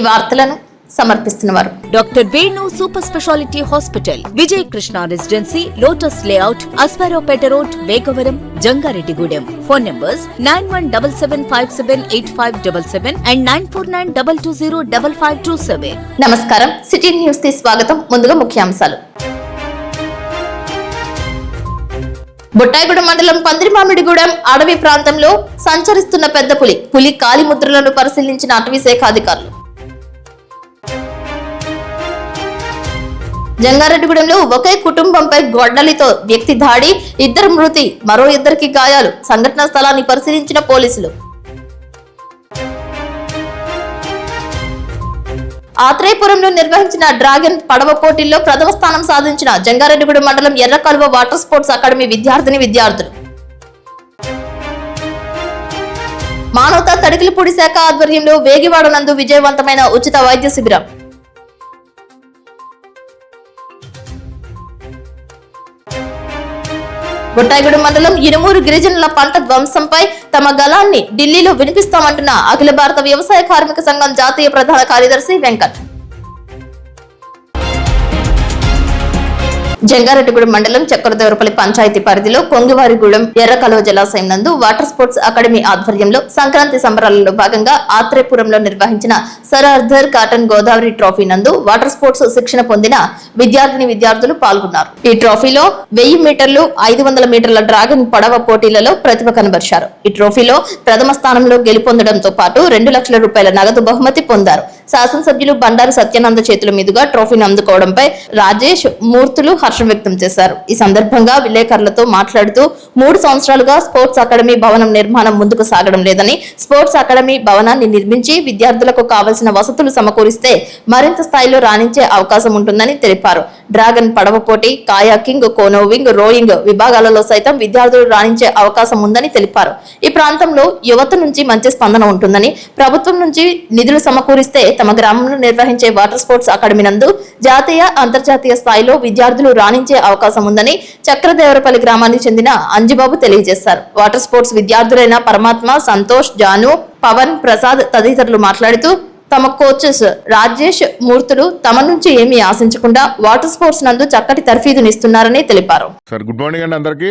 వార్తలను సమర్పిస్తున్నవారు doctor Venu super speciality hospital, Vijay Krishna residency, lotus layout, Ashwaraopeta road, Vegavaram, Jangareddygudem. Phone numbers 9177578577 and 9492205527. నమస్కారం. City news కి స్వాగతం. ముందుగా ముఖ్యాంశాలు. బుట్టాయిగూడెం మండలం పందిరిమామిడిగూడెం అడవి ప్రాంతంలో సంచరిస్తున్న పెద్ద పులి కాలి ముద్రలను పరిశీలించిన అటవీ శాఖ అధికారులు. జంగారెడ్డిగూడెంలో ఒకే కుటుంబంపై గొడ్డలితో వ్యక్తి దాడి, 2 మృతి, మరో 2కి గాయాలు. సంఘటనా స్థలాన్ని పరిశీలించిన పోలీసులు. ఆత్రేయపురంలో నిర్వహించిన డ్రాగన్ పడవ పోటీల్లో ప్రథమ స్థానం సాధించిన జంగారెడ్డిగూడెం మండలం ఎర్రకాలువ వాటర్ స్పోర్ట్స్ అకాడమీ విద్యార్థులు. మానవతా తడికిలపూడి శాఖ ఆధ్వర్యంలో వేగివాడ నందు విజయవంతమైన ఉచిత వైద్య శిబిరం. బుట్టాయిగూడెం మండలం ఇనుమూరు గిరిజనుల పంట ధ్వంసంపై తమ గళాన్ని ఢిల్లీలో వినిపిస్తామంటున్న అఖిల భారత వ్యవసాయ కార్మిక సంఘం జాతీయ ప్రధాన కార్యదర్శి వెంకట్. జంగారెడ్డిగూడెం మండలం చక్రదేవరపల్లి పంచాయతీ పరిధిలో కొంగివారిగూడెం ఎర్రకాలువ జలాశయం నందు వాటర్ స్పోర్ట్స్ అకాడమీ ఆధ్వర్యంలో సంక్రాంతి సంబరాలలో భాగంగా ఆత్రేయపురంలో నిర్వహించిన sir Arthur cotton Godavari trophy నందు వాటర్ స్పోర్ట్స్ శిక్షణ పొందిన విద్యార్థులు పాల్గొన్నారు. ఈ ట్రోఫీలో 1000 మీటర్లు, 500 మీటర్ల డ్రాగన్ పడవ పోటీలలో ప్రతిభ కనబరిచారు. ఈ ట్రోఫీలో ప్రథమ స్థానంలో గెలుపొందడంతో పాటు 2 లక్షల రూపాయల నగదు బహుమతి పొందారు. శాసనసభ్యులు బండారు సత్యానంద చేతుల మీదుగా ట్రోఫీని అందుకోవడంపై రాజేష్, మూర్తులు హర్షం వ్యక్తం చేశారు. ఈ సందర్భంగా విలేకరులతో మాట్లాడుతూ 3 సంవత్సరాలుగా స్పోర్ట్స్ అకాడమీ భవనం నిర్మాణం ముందుకు సాగడం లేదని, స్పోర్ట్స్ అకాడమీ భవనాన్ని నిర్మించి విద్యార్థులకు కావలసిన వసతులు సమకూరిస్తే మరింత స్థాయిలో రాణించే అవకాశం ఉంటుందని తెలిపారు. డ్రాగన్ పడవ పోటీ, కాయాకింగ్, కోనోవింగ్, రోయింగ్ విభాగాలలో సైతం విద్యార్థులు రాణించే అవకాశం ఉందని తెలిపారు. ఈ ప్రాంతంలో యువత నుంచి మంచి స్పందన ఉంటుందని, ప్రభుత్వం నుంచి నిధులు సమకూరిస్తే తమ గ్రామంలో నిర్వహించే వాటర్ స్పోర్ట్స్ అకాడమీ నందు జాతీయ, అంతర్జాతీయ స్థాయిలో విద్యార్థులు రాణించే అవకాశం ఉందని చక్రదేవరపల్లి గ్రామానికి చెందిన అంజిబాబు తెలియజేశారు. వాటర్ స్పోర్ట్స్ విద్యార్థులైన పరమాత్మ, సంతోష్, జాను, పవన్, ప్రసాద్ తదితరులు మాట్లాడుతూ తమ కోచెస్ రాజేష్, మూర్తులు తమ నుంచి ఏమీ ఆశించకుండా వాటర్ స్పోర్ట్స్ నందు చక్కటి తర్ఫీదునిస్తున్నారని తెలిపారు. సార్, గుడ్ మార్నింగ్ అండి అందరికి.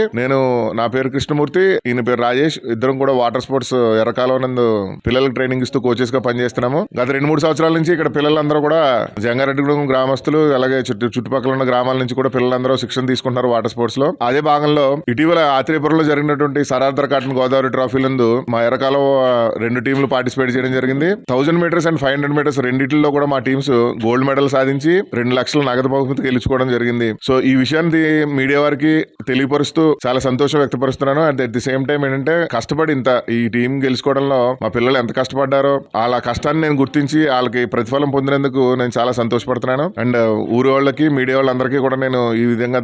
నా పేరు కృష్ణమూర్తి, ఈయన పేరు రాజేష్. ఇద్దరం కూడా వాటర్ స్పోర్ట్స్ ఎర్రకాలువ నందు పిల్లలకు ట్రైనింగ్ ఇస్తూ కోచెస్ గా పనిచేస్తున్నాము. గత 2-3 సంవత్సరాల నుంచి ఇక్కడ పిల్లలందరూ కూడా జంగారెడ్డిగూడెం గ్రామస్తులు, అలాగే చుట్టుపక్కల ఉన్న గ్రామాల నుంచి కూడా పిల్లలందరూ శిక్షణ తీసుకుంటున్నారు వాటర్ స్పోర్ట్స్ లో. అదే భాగంలో ఇటీవల ఆత్రేయపురంలో జరిగినటువంటి sir Arthur cotton Godavari trophy నందు మా ఎర్రకాలువ 2 టీంలు పార్టిసిపేట్ చేయడం జరిగింది. 1000 మీటర్స్ అండ్ 500 మీటర్స్ రెండిట్లో కూడా మా టీమ్స్ గోల్డ్ మెడల్ సాధించి 2 లక్షల నగదు బహుమతి గెలుచుకోవడం జరిగింది. సో ఈ విషయాన్ని మీడియా వారికి తెలియపరుస్తూ చాలా సంతోషం వ్యక్తపరుస్తున్నాను. And at the same time ఏంటంటే కష్టపడి ఈ టీం గెలుచుకోవడంలో మా పిల్లలు ఎంత కష్టపడ్డారో వాళ్ళ కష్టాన్ని నేను గుర్తించి వాళ్ళకి ప్రతిఫలం పొందినందుకు నేను చాలా సంతోషపడుతున్నాను. అండ్ ఊరి వాళ్ళకి, మీడియా వాళ్ళందరికీ కూడా నేను ఈ విధంగా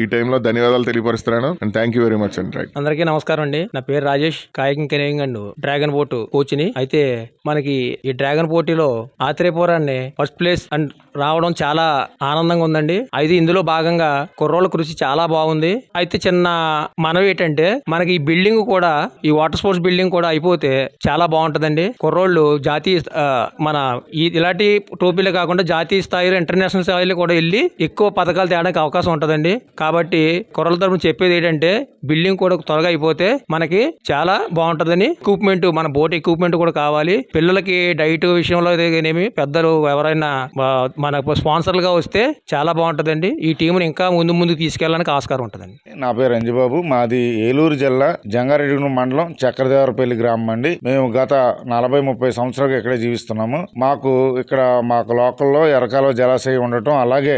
ఈ టైంలో ధన్యవాదాలు తెలియపరుస్తున్నాను. And thank you very much అండి. అందరికీ నమస్కారం అండి. నా పేరు Rajesh, kayaking canoeing and dragon boat coach ని. అయితే మనకి ఈ డ్రాగన్ పోటీలో ఆత్రేయపురాన్ని ఫస్ట్ ప్లేస్ అండ్ రావడం చాలా ఆనందంగా ఉందండి. అయితే ఇందులో భాగంగా కుర్రోళ్ళ కృషి చాలా బాగుంది. అయితే చిన్న మనవి ఏంటంటే మనకి ఈ బిల్డింగ్ కూడా, ఈ వాటర్ స్పోర్ట్స్ బిల్డింగ్ కూడా అయిపోతే చాలా బాగుంటదండి. కుర్రోళ్ళు జాతీయ ఇలాంటి ట్రోఫీలే కాకుండా జాతీయ స్థాయిలో, ఇంటర్నేషనల్ స్థాయిలో కూడా వెళ్ళి ఎక్కువ పథకాలు తేడానికి అవకాశం ఉంటదండి. కాబట్టి కుర్రోళ్ళ తరపున చెప్పేది ఏంటంటే బిల్డింగ్ కూడా త్వరగా అయిపోతే మనకి చాలా బాగుంటదని. ఎక్విప్మెంట్, మన బోట్ ఎక్విప్మెంట్ కూడా కావాలి. పిల్లలకి డైట్ విషయంలో ఏమి పెద్దలు ఎవరైనా మనకు స్పాన్సర్లుగా వస్తే చాలా బాగుంటుందండి. ఈ టీంని ఇంకా ముందుకు తీసుకెళ్ళడానికి ఆస్కారం ఉంటుందండి. నా పేరు అంజిబాబు, మాది ఏలూరు జిల్లా జంగారెడ్డిగూడెం మండలం చక్రదేవరపల్లి గ్రామం అండి. మేము గత 40-30 సంవత్సరాలుగా ఇక్కడే జీవిస్తున్నాము. మాకు లోకల్లో ఎర్రకాలువ జలాశయం ఉండటం, అలాగే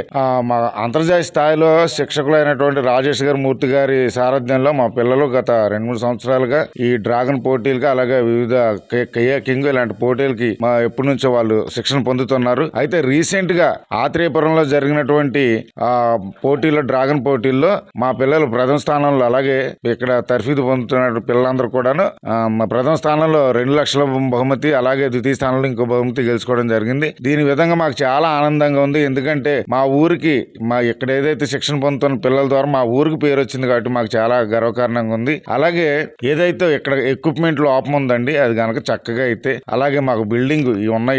మా అంతర్జాతీయ స్థాయిలో శిక్షకులైనటువంటి రాజేష్ గారి, మూర్తి గారి సారథ్యంలో మా పిల్లలు గత 2-3 సంవత్సరాలుగా ఈ డ్రాగన్ పోటీలకి, అలాగే వివిధ కింగ్ ఇలాంటి పోటీలకి ఎప్పటి నుంచో వాళ్ళు శిక్షణ పొందుతున్నారు. అయితే రీసెంట్ గా ఆత్రేయపురంలో జరిగినటువంటి పోటీలో, డ్రాగన్ పోటీల్లో మా పిల్లలు ప్రథమ స్థానంలో, అలాగే ఇక్కడ తర్ఫీదు పొందుతున్న పిల్లలందరూ కూడాను ప్రథమ స్థానంలో 2 లక్షల బహుమతి, అలాగే ద్వితీయ స్థానంలో ఇంకో బహుమతి గెలుచుకోవడం జరిగింది. దీని విధంగా మాకు చాలా ఆనందంగా ఉంది. ఎందుకంటే మా ఊరికి, ఇక్కడ ఏదైతే శిక్షణ పొందుతున్న పిల్లల ద్వారా మా ఊరికి పేరు వచ్చింది కాబట్టి మాకు చాలా గర్వకారణంగా ఉంది. అలాగే ఏదైతే ఇక్కడ ఎక్విప్మెంట్ లోపం ఉందండి, అది కనుక చక్కగా అయితే, అలాగే మాకు బిల్డింగ్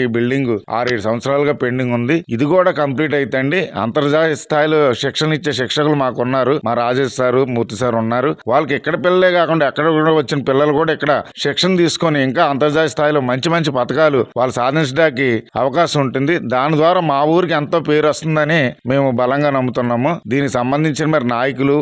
ఈ బిల్డింగ్ 6-7 సంవత్సరాలుగా పెండింగ్ ఉంది. ఇది కూడా కంప్లీట్ అయితండి. అంతర్జాతీయ స్థాయిలో శిక్షణ ఇచ్చే శిక్షకులు మాకు ఉన్నారు. మా రాజేష్ సారు, మూర్తి సార్ ఉన్నారు. వాళ్ళకి ఇక్కడ పిల్లలే కాకుండా ఎక్కడ కూడా వచ్చిన పిల్లలు కూడా ఇక్కడ శిక్షణ తీసుకొని ఇంకా అంతర్జాతీయ స్థాయిలో మంచి మంచి పథకాలు వాళ్ళు సాధించడానికి అవకాశం ఉంటుంది. దాని ద్వారా మా ఊరికి ఎంతో పేరు వస్తుందని మేము బలంగా నమ్ముతున్నాము. దీనికి సంబంధించిన మరి నాయకులు,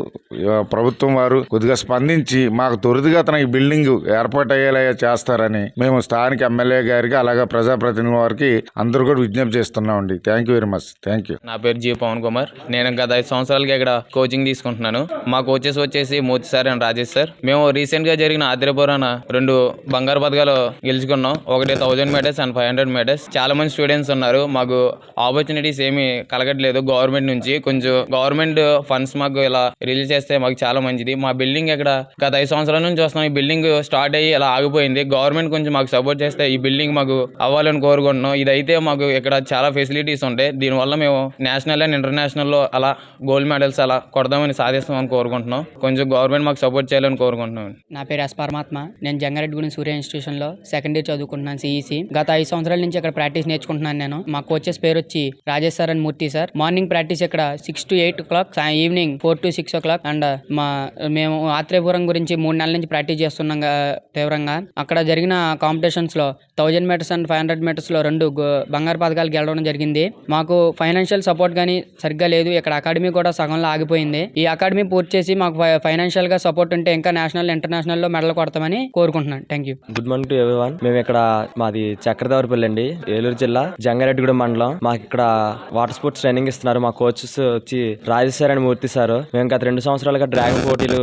ప్రభుత్వం వారు కొద్దిగా స్పందించి మాకు త్వరితగతిన ఈ బిల్డింగ్ ఏర్పాటు అయ్యేలా చేస్తారని మేము స్థానిక ఎమ్మెల్యే గారికి అలాగే ప్రజాప్రతినిధుల వారికి అందరూ కూడా విజ్ఞప్తి చేస్తున్నామండి. Thank you very much. Thank you. నా పేరు జి పవన్ కుమార్. నేను గత 5 సంవత్సరాలుగా ఇక్కడ కోచింగ్ తీసుకుంటున్నాను. మా కోచెస్ వచ్చేసి మూర్తి సార్ అండ్ రాజేష్ సార్. మేము రీసెంట్ గా జరిగిన ఆత్రేయపురాన 2 బంగారు పథకాలు గెలుచుకున్నాం. ఒకటి 1000 మీటర్స్ అండ్ 500 మీటర్స్. చాలా మంది స్టూడెంట్స్ ఉన్నారు. మాకు ఆపర్చునిటీస్ ఏమి కలగట్లేదు గవర్నమెంట్ నుంచి. కొంచెం గవర్నమెంట్ ఫండ్స్ మాకు ఇలా రిలీజ్ చేస్తే మాకు చాలా మంచిది. మా బిల్డింగ్ ఇక్కడ గత 5 సంవత్సరాల నుంచి వస్తున్నాం. ఈ బిల్డింగ్ స్టార్ట్ అయ్యి ఇలా ఆగిపోయింది. గవర్నమెంట్ కొంచెం మాకు సపోర్ట్ చేస్తే ఈ బిల్డింగ్ మాకు అవ్వాలని కోరుకుంటున్నాం. ఇదైతే మాకు ఇక్కడ చాలా ఫెసిలిటీస్ ఉంటాయి. దీనివల్ల మేము నేషనల్ అండ్ ఇంటర్నేషనల్ లో అలా గోల్డ్ మెడల్స్ అలా కొడదామని సాధిస్తామని కోరుకుంటున్నాం. కొంచెం గవర్నమెంట్ మాకు సపోర్ట్ చేయాలని కోరుకుంటున్నాం. నా పేరు ఎస్ పరమాత్మ. నేను జంగారెడ్డిగూడెం సూర్య ఇన్స్టిట్యూషన్ లో సెకండ్ ఇయర్ చదువుకుంటున్నాను, సిఈసి. గత 5 సంవత్సరాల నుంచి ఇక్కడ ప్రాక్టీస్ నేర్చుకుంటున్నాను నేను. మా కోచెస్ పేరు వచ్చి Rajesh sir and Murthy sir. Morning practice ఇక్కడ 6 to 8 o'clock, evening 4 to 6 o'clock. And మేము ఆత్రేయపురం గురించి 3 నెలల నుంచి ప్రాక్టీస్ చేస్తున్నాం తీవ్రంగా. అక్కడ జరిగిన కాంపిటీషన్స్ లో 1000 మీటర్స్ అండ్ 500 మీటర్స్ లో 2 బంగారు పథకాలు గెలవడం జరిగింది. మాకు ఫైనాన్షియల్ సపోర్ట్ గానీ సరిగ్గా లేదు. ఇక్కడ అకాడమీ కూడా సగంలో ఆగిపోయింది. ఈ అకాడమీ పూర్తి చేసి మాకు ఫైనాన్షియల్ గా సపోర్ట్ ఉంటే ఇంకా నేషనల్ ఇంటర్నేషనల్ లో మెడల్ కొడతామని కోరుకుంటున్నాను. Thank you. Good morning to everyone. మేము ఇక్కడ మాది చక్రదేవరపల్లి అండి, ఏలూరు జిల్లా, జంగారెడ్డిగూడెం మండలం. మాకు ఇక్కడ వాటర్ స్పోర్ట్స్ ట్రైనింగ్ ఇస్తున్నారు. మా కోచెస్ వచ్చి Rajesh sir and Murthy sir. మేము గత 2 సంవత్సరాలుగా డ్రాగన్ పోటీలు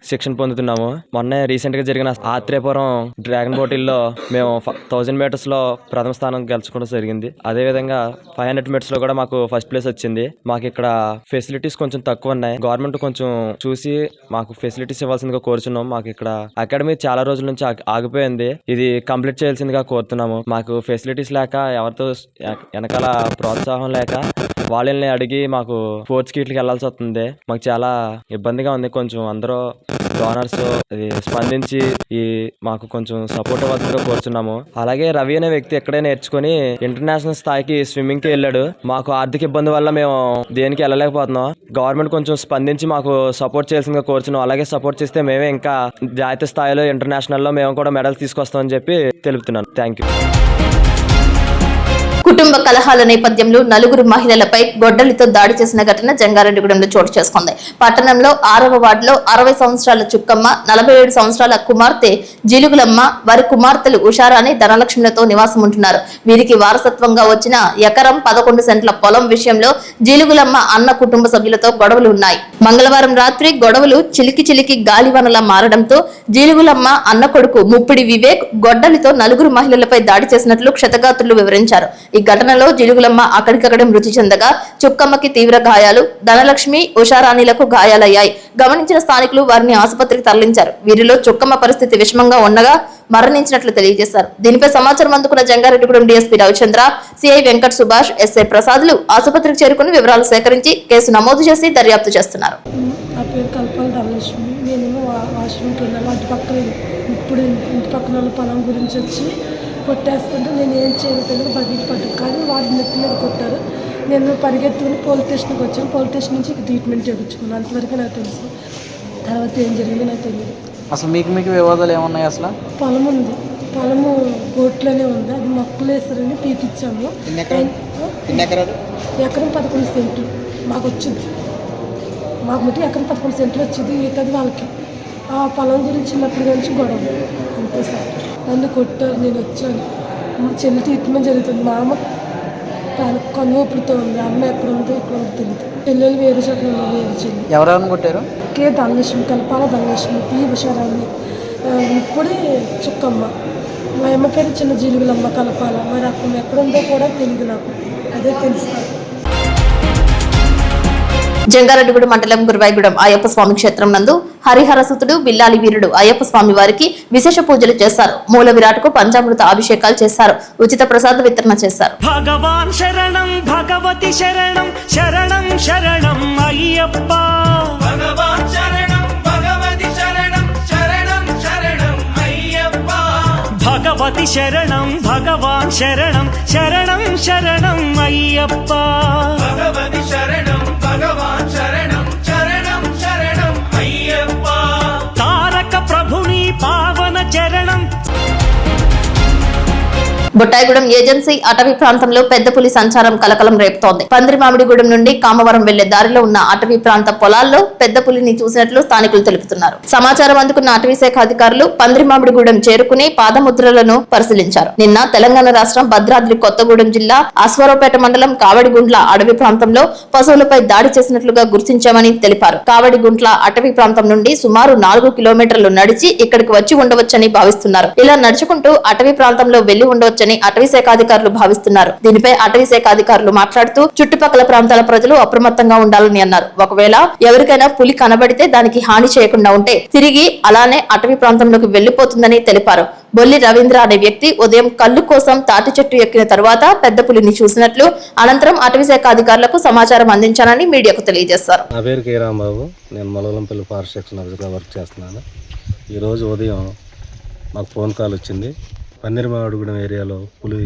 శిక్షణ పొందుతున్నాము. మొన్న రీసెంట్ గా జరిగిన ఆత్రేయపురం డ్రాగన్ పోటీల్లో మేము 1000 మీటర్స్ లో ప్రథమ స్థానం గెలుచుకోవడం జరిగింది. అదే విధంగా 500 మీటర్స్ లో కూడా మాకు ఫస్ట్ ప్లేస్ వచ్చింది. మాకు ఇక్కడ ఫెసిలిటీస్ కొంచెం తక్కువ ఉన్నాయి. గవర్నమెంట్ కొంచెం చూసి మాకు ఫెసిలిటీస్ ఇవ్వాల్సిందిగా కోరుచున్నాం. మాకు ఇక్కడ అకాడమీ చాలా రోజుల నుంచి ఆగిపోయింది. ఇది కంప్లీట్ చేయాల్సిందిగా కోరుతున్నాము. మాకు ఫెసిలిటీస్ లేక, ఎవరితో వెనకాల ప్రోత్సాహం లేక వాళ్ళని అడిగి మాకు స్పోర్ట్స్ కిట్లకి వెళ్లాల్సి వస్తుంది. మాకు చాలా ఇబ్బందిగా ఉంది. కొంచెం అందరూ డోనర్స్ స్పందించి మాకు కొంచెం సపోర్ట్ అవ్వాల్సిందిగా కోరుచున్నాము. అలాగే రవి అనే వ్యక్తి ఎక్కడే నేర్చుకుని ఇంటర్నేషనల్ స్థాయికి స్విమ్మింగ్ కి వెళ్ళాడు. మాకు ఆర్థిక ఇబ్బంది వల్ల మేము దేనికి వెళ్ళలేకపోతున్నాం. గవర్నమెంట్ కొంచెం స్పందించి మాకు సపోర్ట్ చేయాల్సిందిగా కోరుచున్నాం. అలాగే సపోర్ట్ చేస్తే మేమే ఇంకా జాతీయ స్థాయిలో ఇంటర్నేషనల్ లో మేము కూడా మెడల్స్ తీసుకొస్తామని చెప్పి తెలుపుతున్నాను. Thank you. కుటుంబ కలహాల నేపథ్యంలో 4 మహిళలపై గొడ్డలితో దాడి చేసిన ఘటన జంగారెడ్డిగూడెంలో చోటు చేసుకుంది. పట్టణంలో 6వ వార్డులో 60 సంవత్సరాల చుక్కమ్మ, 47 సంవత్సరాల కుమార్తె జిలుగులమ్మ, వారి కుమార్తెలు ఉషారాణి, ధనలక్ష్మిలతో నివాసం ఉంటున్నారు. వీరికి వారసత్వంగా వచ్చిన ఎకరం 11 సెంట్ల పొలం విషయంలో జిలుగులమ్మ అన్న కుటుంబ సభ్యులతో గొడవలు ఉన్నాయి. మంగళవారం రాత్రి గొడవలు చిలికి గాలివానలా మారడంతో జిలుగులమ్మ అన్న కొడుకు ముప్పిడి వివేక్ గొడ్డలితో 4 మహిళలపై దాడి చేసినట్లు క్షతగాత్రులు వివరించారు. ఈ ఘటనలో జిలుగులమ్మ అక్కడికక్కడే మృతి చెందగా చుక్కమ్మకి తీవ్ర గాయాలు, ధనలక్ష్మి, ఉషారాణిలకు గాయాలయ్యాయి. గమనించిన స్థానికులు వారిని ఆసుపత్రికి తరలించారు. వీరిలో చుక్కమ్మ పరిస్థితి విషమంగా ఉండగా మరణించినట్లు తెలియజేశారు. దీనిపై సమాచారం అందుకున్న Jangareddygudem DSP Ravichandra, CI Venkat Subhash, SI ప్రసాద్లు ఆసుపత్రికి చేరుకుని వివరాలు సేకరించి కేసు నమోదు చేసి దర్యాప్తు చేస్తున్నారు. నా పేరు కల్పన ధనలక్ష్మి. నేనేమో వాష్రూమ్కి వెళ్ళాను. అటుపక్కన ఇప్పుడు ఇంటి పక్కన వాళ్ళ పొలం గురించి వచ్చి కొట్టేస్తుంటే నేను ఏం చేయలేదు, బకెట్ పట్టు కానీ వాడి నెత్తి మీద కొట్టారు. నేను పరిగెత్తుకుని పోలీస్ స్టేషన్కి వచ్చాను. పోలీస్ స్టేషన్ నుంచి ట్రీట్మెంట్ చేయించుకున్నాను. అంతవరకు నాకు తెలుసు. తర్వాత ఏం జరిగిందో నాకు తెలియదు. అసలు మీకు వివాదాలు ఏమున్నాయి? అసలు పొలం ఉంది, పొలము కోట్లోనే ఉంది. అది మొక్కలు వేసారని పీకిచ్చాము. ఎకరం 11 సెంట్లు మాకు వచ్చింది. మాకు మట్టి ఎకరం 11 సెంట్లు వచ్చింది. మిగతాది వాళ్ళకి. ఆ పొలం గురించి చిన్నప్పటి నుంచి గొడవ అంతే సార్. నన్ను కొట్టారు. నేను వచ్చాను. చెల్లి ట్రీట్మెంట్ జరుగుతుంది. మా అమ్మ కన్నుపుడుతూ ఉంది. అమ్మ ఎక్కడ ఉందో ఇక్కడ తెలియదు. చెల్లెలు వేరే చోట్ల ఉన్నారు. వేరే చెల్లి. ఎవరెవరిని కొట్టారు? కే ధనలక్ష్మి, కలపాల ధనలక్ష్మి, పి ఉషారాణి, ఇప్పుడే చుక్కమ్మ. మా అమ్మ పేరు చిన్న జిలుగులమ్మ కలపాల. మరి అక్కడ ఎక్కడ ఉందో కూడా తెలియదు నాకు. అదే తెలుసు. జంగారెడ్డిగూడెం మండలం గురువాయిగూడెం అయ్యప్ప స్వామి క్షేత్రం నందు హరిహరసుతుడు బిల్లాలి వీరుడు అయ్యప్ప స్వామి వారికి విశేష పూజలు చేశారు. మూల విరాట్కు పంచామృత అభిషేకాలు చేశారు. ఉచిత ప్రసాద వితరణ చేశారు. భగవాన్ శరణం, భగవతి శరణం, శరణం శరణం అయ్యప్ప. భగవాన్ శరణం, భగవతి శరణం, శరణం శరణం అయ్యప్ప. భగవతి శరణం భగవాన్ శరణం శరణం శరణం అయ్యప్ప భగవతి శరణం భగవాన్ శరణం శరణం శరణం అయ్యప్ప తారక ప్రభుని పావన చరణం. బుట్టాయిగూడెం ఏజెన్సీ అటవీ ప్రాంతంలో పెద్ద పులి సంచారం కలకలం రేపుతోంది. పందిరిమామిడిగూడెం నుండి కామవరం వెళ్లే దారిలో ఉన్న అటవీ ప్రాంత పొలాల్లో పెద్ద పులిని చూసినట్లు స్థానికులు తెలుపుతున్నారు. సమాచారం అందుకున్న అటవీ శాఖ అధికారులు పందిరిమామిడిగూడెం చేరుకుని పాదముద్రలను పరిశీలించారు. నిన్న తెలంగాణ రాష్ట్రం భద్రాద్రి కొత్తగూడెం జిల్లా అశ్వారావుపేట మండలం కావడిగుంట్ల అటవీ ప్రాంతంలో పశువులపై దాడి చేసినట్లుగా గుర్తించామని తెలిపారు. కావడిగుంట్ల అటవీ ప్రాంతం నుండి సుమారు 4 కిలోమీటర్లు నడిచి ఇక్కడికి వచ్చి ఉండవచ్చని భావిస్తున్నారు. ఇలా నడుచుకుంటూ అటవీ ప్రాంతంలో వెళ్లి ఉండవచ్చని అటవీ శాఖ అధికారులు భావిస్తున్నారు. దీనిపై అటవీ శాఖ అధికారులు మాట్లాడుతూ చుట్టుపక్కల ప్రాంతాల ప్రజలు అప్రమత్తంగా ఉండాలని అన్నారు. ఒకవేళ ఎవరికైనా పులి కనబడితే దానికి హాని చేయకుండా ఉంటే తిరిగి అలానే అటవీ ప్రాంతంలోకి వెళ్లిపోతుందని తెలిపారు. బొల్లి రవీంద్ర అనే వ్యక్తి ఉదయం కళ్ళు కోసం తాటి చెట్టు ఎక్కిన తర్వాత పెద్ద పులిని చూసినట్లు అనంతరం అటవీ శాఖ అధికారులకు సమాచారం అందించానని మీడియాకు తెలియజేశారు. నా పేరు కే రాంబాబు. నేను మలవలంపల్లి ఫారెస్ట్ సెక్షన్ ఆఫీసర్గా వర్క్ చేస్తున్నాను. ఈరోజు ఉదయం మాకు ఫోన్ కాల్ వచ్చింది. పందిరిమామిడిగూడెం ఏరియాలో పులి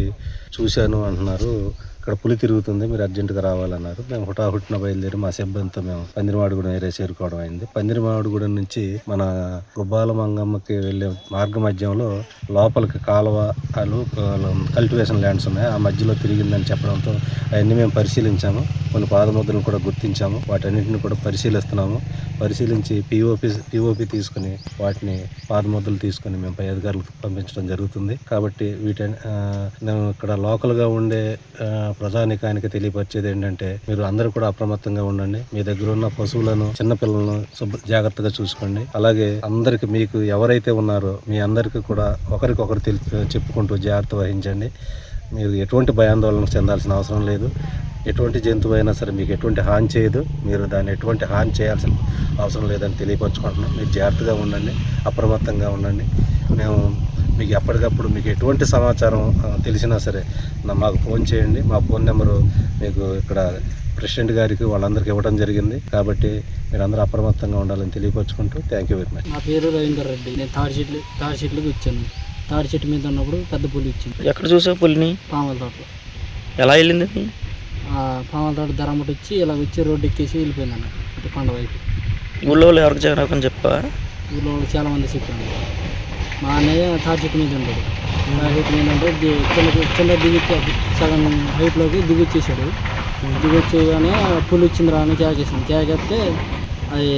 చూశాను అంటున్నారు, ఇక్కడ పులి తిరుగుతుంది, మీరు అర్జెంటుగా రావాలన్నారు. మేము హుటాహుటిన బయలుదేరి మా సిబ్బందితో మేము పందిరిమామిడిగూడెం ఏరియా చేరుకోవడం అయింది. పందిరిమామిడిగూడెం నుంచి మన గుబ్బాల మంగమ్మకి వెళ్ళే మార్గ మధ్యంలో లోపలికి కాలువలు కల్టివేషన్ ల్యాండ్స్ ఉన్నాయి, ఆ మధ్యలో తిరిగిందని చెప్పడంతో అవన్నీ మేము పరిశీలించాము. కొన్ని పాదముద్రలను కూడా గుర్తించాము. వాటన్నింటిని కూడా పరిశీలిస్తున్నాము. పరిశీలించి పిఓపి తీసుకుని వాటిని పాదముద్రలు తీసుకుని మేము పై అధికారులకు పంపించడం జరుగుతుంది. కాబట్టి మేము ఇక్కడ లోకల్గా ఉండే ప్రజానికానికి తెలియపరిచేది ఏంటంటే, మీరు అందరూ కూడా అప్రమత్తంగా ఉండండి. మీ దగ్గర ఉన్న పశువులను, చిన్నపిల్లలను జాగ్రత్తగా చూసుకోండి. అలాగే అందరికి, మీకు ఎవరైతే ఉన్నారో మీ అందరికీ కూడా ఒకరికొకరు చెప్పుకుంటూ జాగ్రత్త వహించండి. మీరు ఎటువంటి భయాందోళన చెందాల్సిన అవసరం లేదు. ఎటువంటి జంతువు అయినా సరే మీకు ఎటువంటి హాని చేయదు. మీరు దాన్ని ఎటువంటి హాని చేయాల్సిన అవసరం లేదని తెలియపరచుకుంటున్నాం. మీరు జాగ్రత్తగా ఉండండి, అప్రమత్తంగా ఉండండి. మేము మీకు ఎప్పటికప్పుడు మీకు ఎటువంటి సమాచారం తెలిసినా సరే మాకు ఫోన్ చేయండి. మా ఫోన్ నెంబరు మీకు ఇక్కడ ప్రెసిడెంట్ గారికి వాళ్ళందరికీ ఇవ్వడం జరిగింది. కాబట్టి మీరు అందరూ అప్రమత్తంగా ఉండాలని తెలియపరచుకుంటూ థ్యాంక్ యూ వెరీ మచ్. నా పేరు రవీందర్ రెడ్డి. నేను తాడి చెట్లకు వచ్చాను. తాడి చెట్టు మీద ఉన్నప్పుడు పెద్ద పులి వచ్చింది. ఎక్కడ చూసావు పులిని? పాముల తోటలో. ఎలా వెళ్ళింది? పాముల తోట ధరమటి వచ్చి ఇలా వచ్చి రోడ్డు ఎక్కేసి వెళ్ళిపోయింది అన్న, ఇటు కొండ వైపు. ఊళ్ళో వాళ్ళు ఎవరికి జగన్ చెప్పావా? ఊళ్ళో వాళ్ళు చాలా మంది చెప్పాను. మా అన్నయ్య తాడి చెట్టు మీద ఉండేది. చెట్టు మీద ఉంటే కింద దిగి సగం హైట్లోకి దిగొచ్చేసాడు. దిగొచ్చేగానే పులి వచ్చిందిరా అని కేకేసింది. కేకేస్తే అది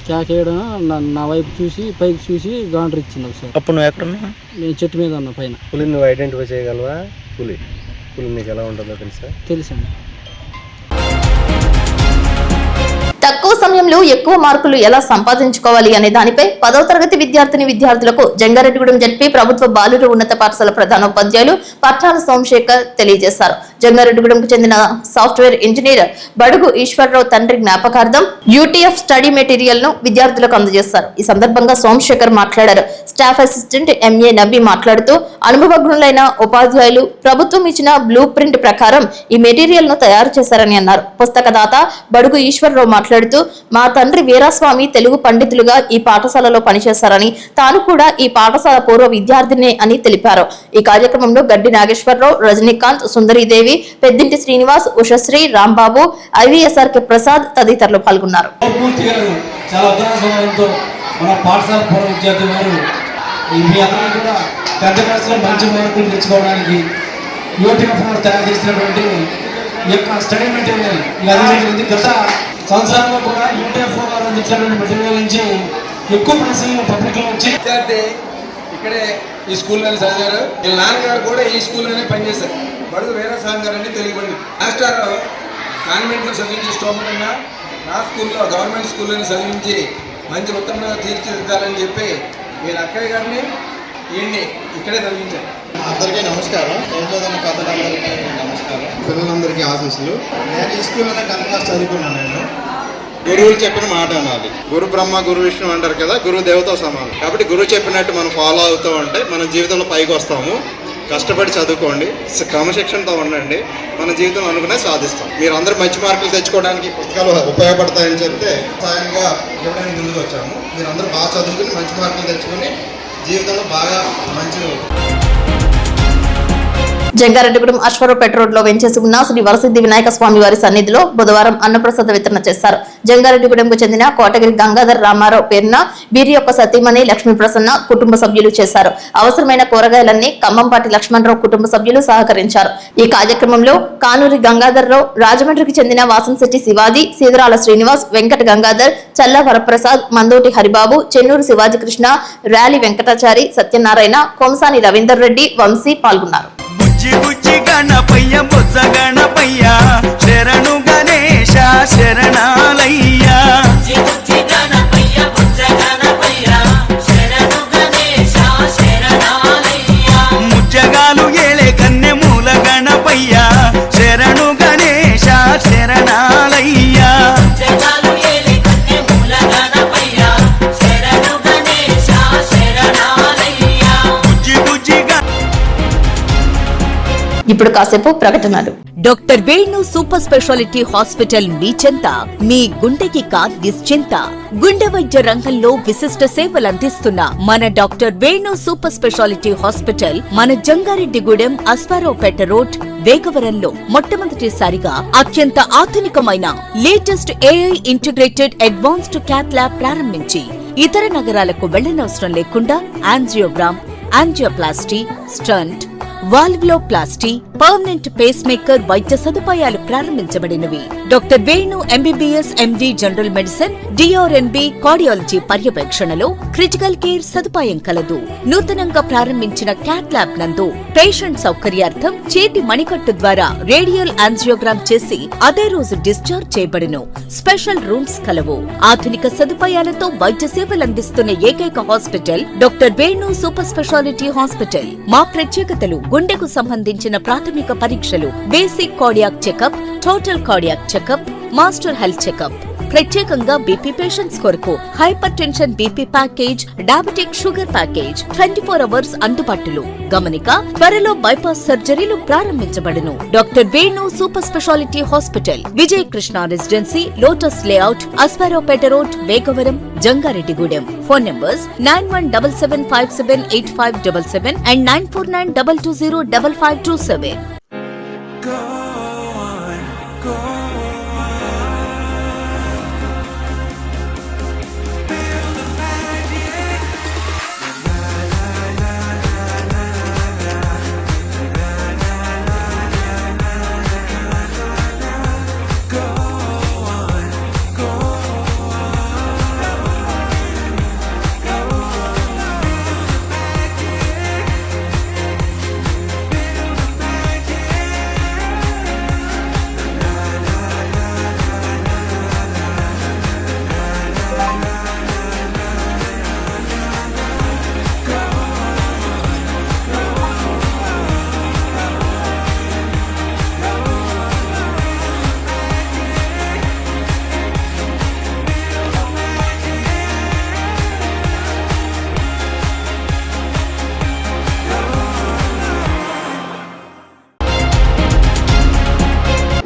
కేకేయడం నా వైపు చూసి పైకి చూసి గాండ్రు ఇచ్చింది ఒకసారి. అప్పుడు నువ్వు ఎక్కడున్నా? నేను చెట్టు మీద ఉన్నా పైన. పులిని నువ్వు ఐడెంటిఫై చేయగలవా? పులి నీకు ఎలా ఉంటుందో తెలుసండి. తక్కువ సమయంలో ఎక్కువ మార్కులు ఎలా సంపాదించుకోవాలి అనే దానిపై 10వ తరగతి విద్యార్థులకు జంగారెడ్డిగూడెం జడ్పీ ప్రభుత్వ బాలుర ఉన్నత పాఠశాల ప్రధానోపాధ్యాయులు పట్నాల సోమశేఖర్ తెలియజేశారు. జంగారెడ్డిగూడెంకు చెందిన సాఫ్ట్వేర్ ఇంజనీర్ బడుగు ఈశ్వరరావు తండ్రి జ్ఞాపకార్థం యూటీఎఫ్ స్టడీ మెటీరియల్ ను విద్యార్థులకు అందజేశారు. ఈ సందర్భంగా సోమశేఖర్ మాట్లాడారు. స్టాఫ్ అసిస్టెంట్ ఎంఏ నబీ మాట్లాడుతూ అనుభవజ్ఞులైన ఉపాధ్యాయులు ప్రభుత్వం ఇచ్చిన బ్లూ ప్రింట్ ప్రకారం ఈ మెటీరియల్ ను తయారు చేశారని అన్నారు. పుస్తకదాత బడుగు ఈశ్వరరావు మాట్లాడుతూ మా తండ్రి వీరాస్వామి తెలుగు పండితులుగా ఈ పాఠశాలలో పనిచేశారని, తాను కూడా ఈ పాఠశాల పూర్వ విద్యార్థినే అని తెలిపారు. ఈ కార్యక్రమంలో గడ్డి నాగేశ్వరరావు, రజనీకాంత్, సుందరీదేవి, పెద్దింటి శ్రీనివాస్, ఉషశ్రీ, రాంబాబు, ఐవీఎస్ఆర్కే ప్రసాద్ తదితరులు పాల్గొన్నారు. మన పాఠశాల పూర్వ విద్యార్థులు వారు మీ అందరూ కూడా పెద్ద క్లాసులో మంచి మార్కులు తెచ్చుకోవడానికి యూటీఎఫ్ తయారు చేసినటువంటి ఈ యొక్క స్టడీ మెటీరియల్ ఇది గత సంవత్సరాల్లో కూడా యూటీఎఫ్ వారు అందించినటువంటి మెటీరియల్ నుంచి ఎక్కువ ప్రశ్నలు పబ్లిక్లో వచ్చి విద్యార్థి ఇక్కడే ఈ స్కూల్లోనే చదివారు. వీళ్ళ నాన్నగారు కూడా ఈ స్కూల్లోనే పనిచేశారు. బడుగు వీరాస్వామి గారు అని తెలుగు పండి మాస్టర్ కాన్వెంట్లో చదివించి స్టోపంగా నా స్కూల్లో గవర్నమెంట్ స్కూల్లోనే చదివించి మంచి ఉత్తమంగా తీర్చిదిద్దాలని చెప్పి వీళ్ళ అక్కయ్య గారిని వీడిని ఇక్కడే చదివించారు. అందరికీ నమస్కారం. పెద్దలందరికీ నమస్కారం. పిల్లలందరికీ ఆశీస్సులు. నేను ఈ స్కూల్లోనే 10th క్లాస్ చదువుకున్నాను. నేను గురువులు చెప్పిన మాట అనాలి. గురు బ్రహ్మ గురు విష్ణు అంటారు కదా, గురువు దేవతో సమానం. కాబట్టి గురువు చెప్పినట్టు మనం ఫాలో అవుతూ ఉంటే మన జీవితంలో పైకి వస్తాము. కష్టపడి చదువుకోండి, క్రమశిక్షణతో ఉండండి, మన జీవితంలో అనుకునే సాధిస్తాం. మీరు అందరూ మంచి మార్కులు తెచ్చుకోవడానికి పుస్తకాలు ఉపయోగపడతాయని చెప్తే సాయంగా ఇవ్వడానికి ముందుకు వచ్చాము. మీరు అందరూ బాగా చదువుకుని మంచి మార్కులు తెచ్చుకొని జీవితంలో బాగా మంచి జంగారెడ్డిగూడెం అశ్వరావుపేట రోడ్ లో వెంచేసి ఉన్న శ్రీ వరసిద్ధి వినాయక స్వామి వారి సన్నిధిలో బుధవారం అన్నప్రసాద వితరణ చేశారు. జంగారెడ్డిగూడెంకు చెందిన కోటగిరి గంగాధర్ రామారావు పేరున వీరి యొక్క సతీమణి లక్ష్మీ ప్రసన్న కుటుంబ సభ్యులు చేశారు. అవసరమైన కూరగాయలన్నీ ఖమ్మంపాటి లక్ష్మణరావు కుటుంబ సభ్యులు సహకరించారు. ఈ కార్యక్రమంలో కానూరి గంగాధర్ రావు, రాజమండ్రికి చెందిన వాసంశెట్టి శివాజీ, సీదరాల శ్రీనివాస్, వెంకట గంగాధర్, చల్ల వరప్రసాద్, మందోటి హరిబాబు, చెన్నూరు శివాజీ కృష్ణ, ర్యాలీ వెంకటాచారి, సత్యనారాయణ, కోమసాని రవీందర్ రెడ్డి, వంశీ పాల్గొన్నారు. బుజ్జి బుజ్జి గణపయ్య బుజ్జ గణపయ్య శరణు గణేశ శరణాలయ్య ముజ్జగాలు ఏలే కన్నె మూల గణపయ్య శరణు గణేశ శరణాలయ్య బుజ్జి బుజ్జి ఇప్పుడు కాసేపు ప్రకటనలు. Doctor Venu super speciality hospital మీ చెంత, మీ గుండెకి నిశ్చింత. గుండె వైద్య రంగంలో విశిష్ట సేవలు అందిస్తున్న మన doctor Venu super speciality hospital మన జంగారెడ్డిగూడెం అశ్వారావుపేట రోడ్ వేగవరంలో మొట్టమొదటిసారిగా అత్యంత ఆధునికమైన latest AI integrated advanced cath lab ప్రారంభించి ఇతర నగరాలకు వెళ్లనవసరం లేకుండా angiogram, angioplasty, stent, valvuloplasty, permanent pacemaker వైద్య సదుపాయాలు ప్రారంభించబడినవి. Doctor Venu MBBS MD general medicine, DrNB cardiology పర్యవేక్షణలో క్రిటికల్ కేర్ సదుపాయం కలదు. నూతనంగా ప్రారంభించిన క్యాట్ ల్యాబ్ నందు పేషెంట్ సౌకర్యార్థం చేతి మణికట్టు ద్వారా రేడియల్ యాంజియోగ్రామ్ చేసి అదే రోజు డిశ్చార్జ్ చేయబడును. స్పెషల్ రూమ్స్ కలవు. ఆధునిక సదుపాయాలతో వైద్య సేవలు అందిస్తున్న ఏకైక hospital doctor Venu super speciality hospital. మా ప్రత్యేకతలు: గుండెకు సంబంధించిన ప్రాథమిక పరీక్షలు, basic cardiac checkup, total cardiac checkup, master health checkup. ప్రత్యేకంగా బీపీ పేషెంట్స్ కొరకు hypertension BP package, diabetic sugar package 24 hours అందుబాటులో. గమనిక: త్వరలో బైపాస్ సర్జరీలు ప్రారంభించబడును. Doctor Venu super speciality hospital, Vijay Krishna residency, lotus layout, Ashwaraopeta road, Vegavaram, Jangareddygudem. Phone numbers 9177578577 and 9492205527.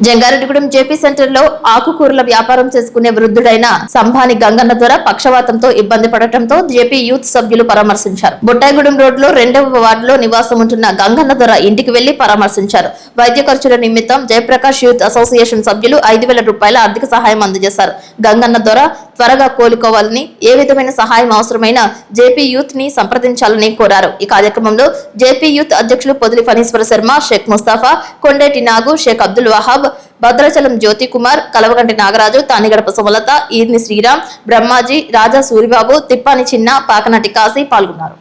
Jangareddygudem JP centre లో ఆకుకూరల వ్యాపారం చేసుకునే వృద్ధుడైన సంభాని గంగన్న ద్వారా పక్షవాతంతో ఇబ్బంది పడటంతో జేపీ యూత్ సభ్యులు పరామర్శించారు. బొట్టాయిగూడెం రోడ్ లో 2వ వార్డులో నివాసం ఉంటున్న గంగన్న ద్వారా ఇంటికి వెళ్లి పరామర్శించారు. వైద్య ఖర్చుల నిమిత్తం జయప్రకాష్ యూత్ అసోసియేషన్ సభ్యులు 5,000 రూపాయల ఆర్థిక సహాయం అందజేశారు. గంగన్న ద్వారా త్వరగా కోలుకోవాలని, ఏ విధమైన సహాయం అవసరమైన జేపీ యూత్ ని సంప్రదించాలని కోరారు. ఈ కార్యక్రమంలో జేపీ యూత్ అధ్యక్షులు పొదిలి ఫణీశ్వర శర్మ, షేక్ ముస్తాఫా, కొండేటి నాగు, షేక్ అబ్దుల్ వహాబ్, భద్రాచలం జ్యోతి కుమార్, కలవగంటి నాగరాజు, తానిగడప సుమలత, ఈర్ని శ్రీరామ్, బ్రహ్మాజీ, రాజా సూరిబాబు, తిప్పాని చిన్న, పాకనాటి కాశీ పాల్గొన్నారు.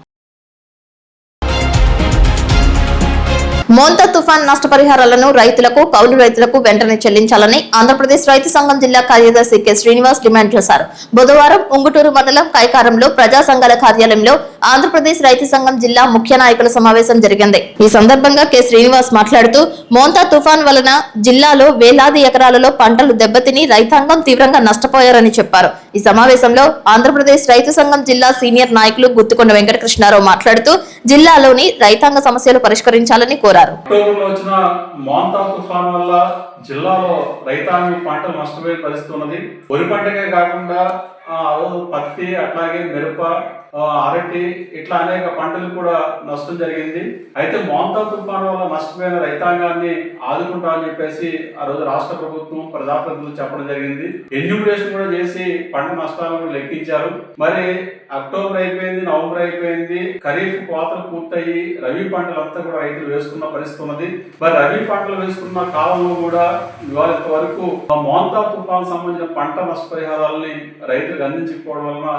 మోంతా తుఫాన్ నష్టపరిహారాలను రైతులకు, కౌలు రైతులకు వెంటనే చెల్లించాలని ఆంధ్రప్రదేశ్ రైతు సంఘం జిల్లా కార్యదర్శి కె శ్రీనివాస్ డిమాండ్ చేశారు. బుధవారం ఉంగుటూరు మండలం కైకారంలో ప్రజా సంఘాల కార్యాలయంలో ఆంధ్రప్రదేశ్ రైతు సంఘం జిల్లా ముఖ్య నాయకుల సమావేశం జరిగింది. ఈ సందర్భంగా కె శ్రీనివాస్ మాట్లాడుతూ, మోంతా తుఫాన్ వలన జిల్లాలో వేలాది ఎకరాలలో పంటలు దెబ్బతిని రైతాంగం తీవ్రంగా నష్టపోయారని చెప్పారు. ఈ సమావేశంలో ఆంధ్రప్రదేశ్ రైతు సంఘం జిల్లా సీనియర్ నాయకులు గుత్తుకొండ వెంకటకృష్ణారావు మాట్లాడుతూ, జిల్లాలోని రైతాంగ సమస్యలు పరిష్కరించాలని కోరారు. అక్టోబర్లో వచ్చిన మోంతా తుఫాన్ వల్ల జిల్లాలో రైతాంగం పంటలు నష్టపోయే పరిస్థితి ఉన్నది. వరి పంటకే కాకుండా పత్తి, అట్లాగే మిరప, అరటి, ఇట్లా అనేక పంటలు కూడా నష్టం జరిగింది. అయితే మోంతా తుఫాను వల్ల నష్టపోయిన రైతాంగాన్ని ఆదుకుంటామని చెప్పేసి ఆ రోజు రాష్ట్ర ప్రభుత్వం ప్రజాప్రతినిధులు చెప్పడం జరిగింది. ఎన్యూమరేషన్ కూడా చేసి పంట నష్టాలను లెక్కించారు. మరి అక్టోబర్ అయిపోయింది, నవంబర్ అయిపోయింది, ఖరీఫ్ కోతలు పూర్తయి రబీ పంటలంతా కూడా రైతులు వేసుకున్న పరిస్థితి ఉన్నది. మరి రబీ పంటలు వేసుకున్న కాలంలో కూడా ఇవాళ వరకు మోంతా తుఫాను సంబంధించిన పంట నష్టపరిహారాలని రైతులకు అందించకపోవడం వలన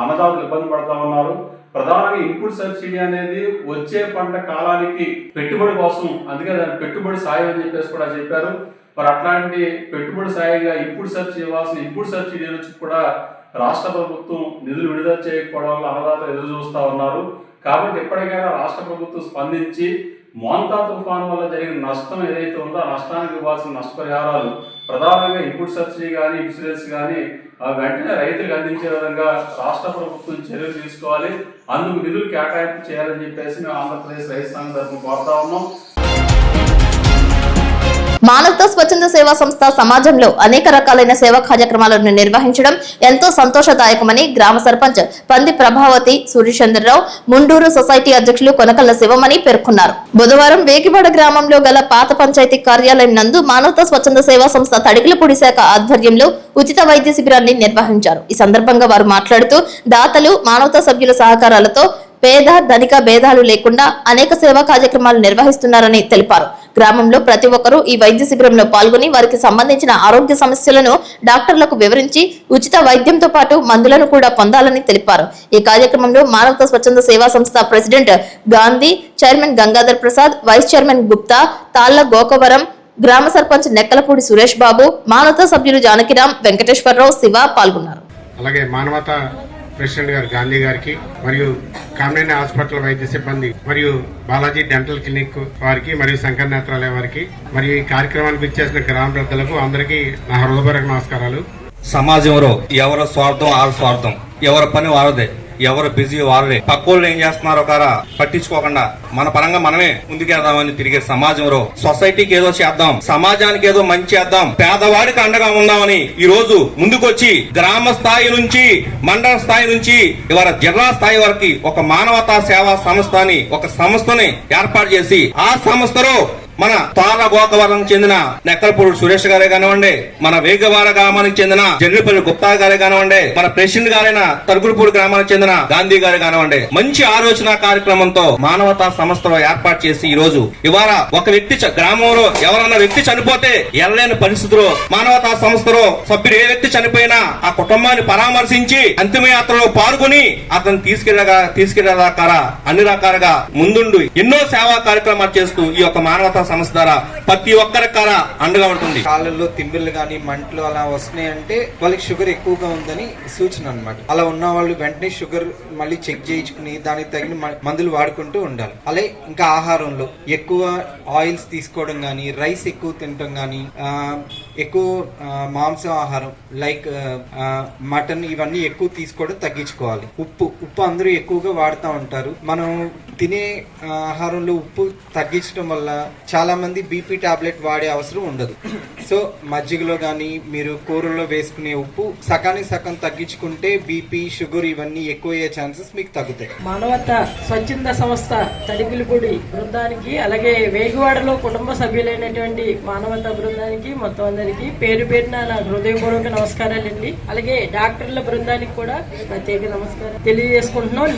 అన్నదాతలు ఇబ్బంది పడతా ఉన్నారు. ప్రధానంగా ఇన్పుట్ సబ్సిడీ అనేది వచ్చే పంట కాలానికి పెట్టుబడి కోసం, అందుకే దాని పెట్టుబడి సాయం అని చెప్పేసి కూడా చెప్పారు. మరి అట్లాంటి పెట్టుబడి సాయంగా ఇన్పుట్ సబ్సిడీ ఇవ్వాల్సిన ఇన్పుట్ సబ్సిడీ నుంచి కూడా రాష్ట్ర ప్రభుత్వం నిధులు విడుదల చేయకపోవడం వల్ల అన్నదాతలు ఎదురు చూస్తా ఉన్నారు. కాబట్టి ఎప్పటికైనా రాష్ట్ర ప్రభుత్వం స్పందించి మోంతా తుఫాను వల్ల జరిగిన నష్టం ఏదైతే ఉందో ఆ నష్టానికి ఇవ్వాల్సిన నష్టపరిహారాలు ప్రధానంగా ఇన్పుట్ సబ్సిడీ కానీ, ఇన్సూరెన్స్ కానీ వెంటనే రైతులకు అందించే విధంగా రాష్ట్ర ప్రభుత్వం చర్యలు తీసుకోవాలి. అందుకు నిధులు కేటాయింపు చేయాలని చెప్పేసి మేము ఆంధ్రప్రదేశ్ రైతు సంఘం తరఫున కోరుతా ఉన్నాం. మానవతా స్వచ్ఛంద సేవా సంస్థ సమాజంలో అనేక రకాలైన సేవా కార్యక్రమాలను నిర్వహించడం ఎంతో సంతోషదాయకమని గ్రామ సర్పంచ్ పంది ప్రభావతి సూర్యచంద్రరావు, ముండూరు సొసైటీ అధ్యక్షులు కొనకల్ల శివమణి పేర్కొన్నారు. బుధవారం వేకివాడ గ్రామంలో గల పాత పంచాయతీ కార్యాలయం నందు మానవతా స్వచ్ఛంద సేవా సంస్థ తడికిలపూడి శాఖ ఆధ్వర్యంలో ఉచిత వైద్య శిబిరాన్ని నిర్వహించారు. ఈ సందర్భంగా వారు మాట్లాడుతూ దాతలు, మానవతా సభ్యుల సహకారాలతో పేద ధనిక భేదాలు లేకుండా అనేక సేవా కార్యక్రమాలు నిర్వహిస్తున్నారని తెలిపారు. గ్రామంలో ప్రతి ఒక్కరూ ఈ వైద్య శిబిరంలో పాల్గొని వారికి సంబంధించిన ఆరోగ్య సమస్యలను డాక్టర్లకు వివరించి ఉచిత వైద్యంతో పాటు మందులను కూడా పొందాలని తెలిపారు. ఈ కార్యక్రమంలో మానవతా స్వచ్ఛంద సేవా సంస్థ president Gandhi, chairman Gangadhar Prasad, vice chairman Gupta, Talla Gokavaram, గ్రామ సర్పంచ్ నెక్కలపూడి సురేష్ బాబు, మానవతా సభ్యులు జానకిరాం, వెంకటేశ్వరరావు, శివ పాల్గొన్నారు. అలాగే మానవతా ప్రెసిడెంట్ గారు గాంధీ గారికి మరియు కామినేని హాస్పిటల్ వైద్య సిబ్బంది మరియు బాలాజీ డెంటల్ క్లినిక్ వారికి మరియు శంకర్ నేత్రాలయ వారికి మరియు ఈ కార్యక్రమానికి ఇచ్చేసిన గ్రామ పెద్దలకు అందరికీ నా హృదయపూర్వక నమస్కారాలు. సమాజంలో ఎవరి స్వార్థం ఆ స్వార్థం, ఎవరి పని వారదే, ఎవరు బిజీ వారే, పక్కోళ్ళు ఏం చేస్తున్నారో కారా పట్టించుకోకుండా మన పరంగా మనమే ముందుకెళ్దామని తిరిగే సమాజంలో సొసైటీకి ఏదో చేద్దాం, సమాజానికి ఏదో మంచి చేద్దాం, పేదవాడికి అండగా ఉందామని ఈ రోజు ముందుకొచ్చి గ్రామ స్థాయి నుంచి మండల స్థాయి నుంచి ఇవాళ జిల్లా స్థాయి వరకు ఒక మానవతా సేవా సంస్థని, ఒక సంస్థని ఏర్పాటు చేసి ఆ సంస్థలో మన తాళ గోకవరం చెందిన నెక్కలపూడి సురేష్ గారే కానివ్వండి, మన వేగవాడ గ్రామానికి చెందిన జర్రిపల్లి గుప్తా గారే కానివ్వండి, మన ప్రెసిడెంట్ గారైన తరుగుడుపూడి గ్రామానికి చెందిన గాంధీ గారే కానివ్వండి, మంచి ఆలోచన కార్యక్రమంతో మానవతా సంస్థలో ఏర్పాటు చేసి ఈ రోజు ఇవాళ ఒక వ్యక్తి గ్రామంలో ఎవరన్నా వ్యక్తి చనిపోతే ఎల్లలేని పరిస్థితుల్లో మానవతా సంస్థలో సభ్యుడు ఏ వ్యక్తి చనిపోయినా ఆ కుటుంబాన్ని పరామర్శించి అంతిమయాత్రలో పాల్గొని అతను తీసుకెళ్లేదాకా అన్ని రకాలుగా ముందుండి ఎన్నో సేవా కార్యక్రమాలు చేస్తూ ఈ యొక్క మానవతా సంస్థ ద్వారా ప్రతి ఒక్కరికార అండగా ఉంటుంది. కాళ్ళల్లో తిమ్మిర్లు గానీ మంటలు అలా వస్తున్నాయి అంటే వాళ్ళకి షుగర్ ఎక్కువగా ఉందని సూచన అన్నమాట. అలా ఉన్న వాళ్ళు వెంటనే షుగర్ మళ్ళీ చెక్ చేయించుకుని దానికి తగిన మందులు వాడుకుంటూ ఉండాలి. అలాగే ఇంకా ఆహారంలో ఎక్కువ ఆయిల్స్ తీసుకోవడం గానీ, రైస్ ఎక్కువ తినటం గానీ, ఎక్కువ మాంసం ఆహారం లైక్ మటన్ ఇవన్నీ ఎక్కువ తీసుకోవడం తగ్గించుకోవాలి. ఉప్పు అందరూ ఎక్కువగా వాడుతూ ఉంటారు. మనం తినే ఆహారంలో ఉప్పు తగ్గించడం వల్ల చాలా మంది బీపీ టాబ్లెట్ వాడే అవసరం ఉండదు. సో మజ్జిగలో గానీ మీరు కూరల్లో వేసుకునే ఉప్పు సకానికి సగం తగ్గించుకుంటే బీపీ, షుగర్ ఇవన్నీ ఎక్కువ అయ్యే ఛాన్సెస్ మీకు తగ్గుతాయి. మానవతా స్వచ్ఛంద సంస్థ తడికిలపూడి బృందానికి, అలాగే వేగువాడలో కుటుంబ సభ్యులైనటువంటి మానవతా బృందానికి మొత్తం అందరికి పేరు పేరున నా హృదయపూర్వక నమస్కారాలండి. అలాగే డాక్టర్ల బృందానికి కూడా ప్రత్యేక నమస్కారం తెలియజేసుకుంటున్నాం.